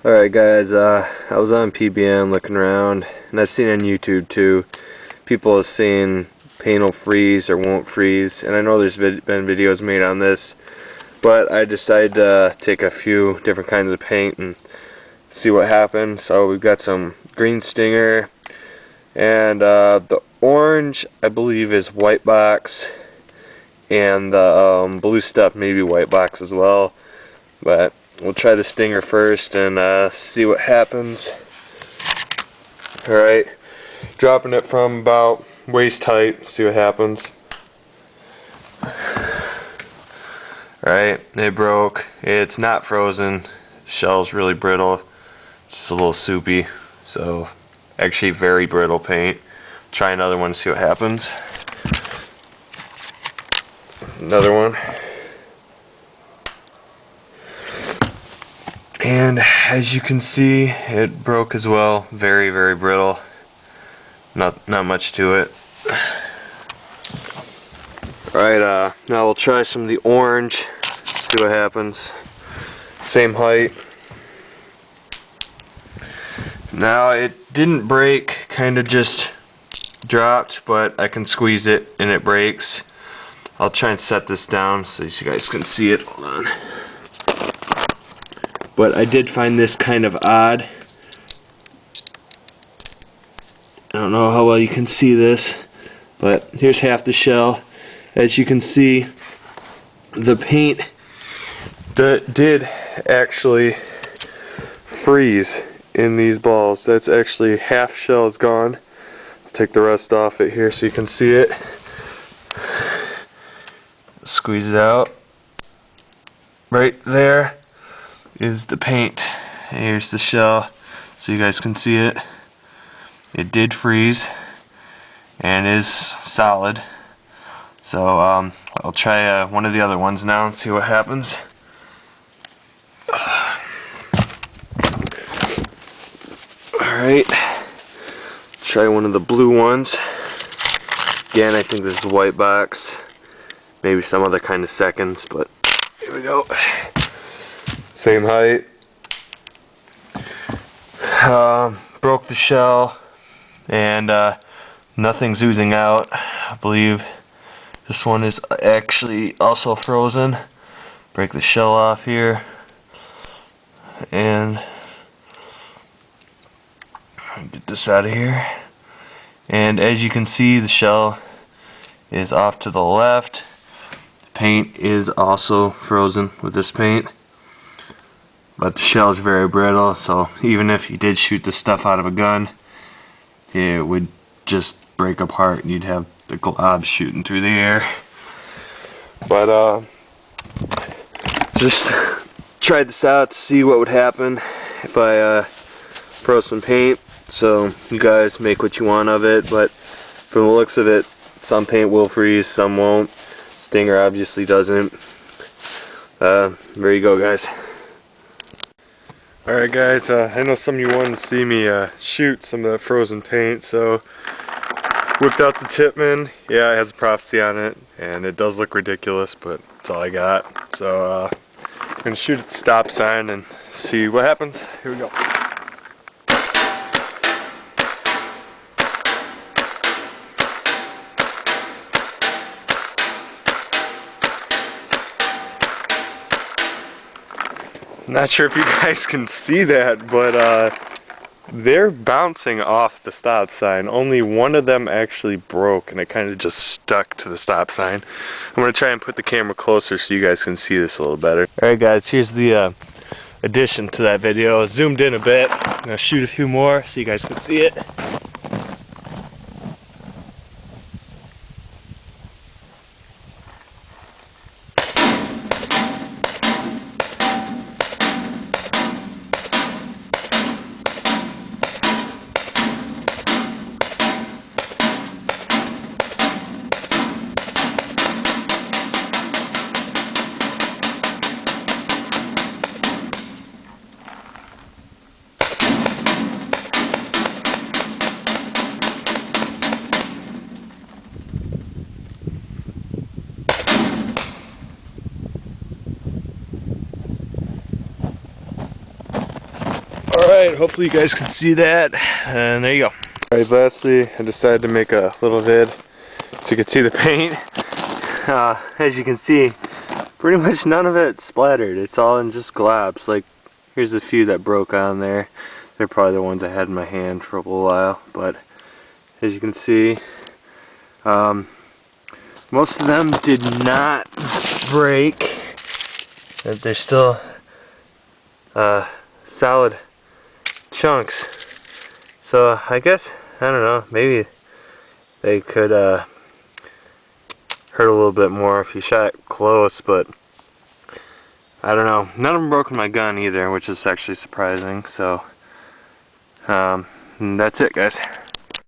Alright guys, I was on PBM looking around, and I've seen on YouTube too, people are saying paint will freeze or won't freeze, and I know there's been videos made on this, but I decided to take a few different kinds of paint and see what happens. So we've got some green Stinger, and the orange I believe is white box, and the blue stuff maybe white box as well, but we'll try the Stinger first and see what happens. Alright, dropping it from about waist height, see what happens. Alright, it broke. It's not frozen. Shell's really brittle. Just a little soupy. So, actually very brittle paint. Try another one to see what happens. Another one. And as you can see, it broke as well. Very, very brittle. Not much to it. Alright, now we'll try some of the orange. See what happens. Same height. Now it didn't break, kind of just dropped, but I can squeeze it and it breaks. I'll try and set this down so you guys can see it. Hold on. But I did find this kind of odd. I don't know how well you can see this, but here's half the shell. As you can see, the paint did actually freeze in these balls. That's actually half shell is gone. I'll take the rest off it here so you can see it. Squeeze it out. Right there is the paint. Here's the shell so you guys can see it. It did freeze and is solid. So I'll try one of the other ones now and see what happens. Alright, try one of the blue ones. Again, I think this is white box. Maybe some other kind of seconds, but here we go. Same height. Broke the shell, and nothing's oozing out. I believe this one is actually also frozen. Break the shell off here, and get this out of here. And as you can see, the shell is off to the left. The paint is also frozen with this paint. But the shell is very brittle, so even if you did shoot this stuff out of a gun, it would just break apart and you'd have the globs shooting through the air. But just tried this out to see what would happen if I froze some paint. So you guys make what you want of it, but from the looks of it, some paint will freeze, some won't. Stinger obviously doesn't. There you go, guys. Alright guys, I know some of you wanted to see me shoot some of that frozen paint, so whipped out the Tippmann. Yeah, it has a prophecy on it, and it does look ridiculous, but that's all I got. So I'm going to shoot at the stop sign and see what happens. Here we go. Not sure if you guys can see that, but they're bouncing off the stop sign. Only one of them actually broke, and it kind of just stuck to the stop sign. I'm going to try and put the camera closer so you guys can see this a little better. Alright guys, here's the addition to that video. Zoomed in a bit. I'm going to shoot a few more so you guys can see it. Alright, hopefully you guys can see that, and there you go. Alright, lastly, I decided to make a little vid so you can see the paint. As you can see, pretty much none of it splattered. It's all in just globs. Like, here's a few that broke on there. They're probably the ones I had in my hand for a little while, but as you can see, most of them did not break. They're still solid chunks. So I guess, I don't know, maybe they could hurt a little bit more if you shot close, but I don't know. None of them broke in my gun either, which is actually surprising. So that's it, guys.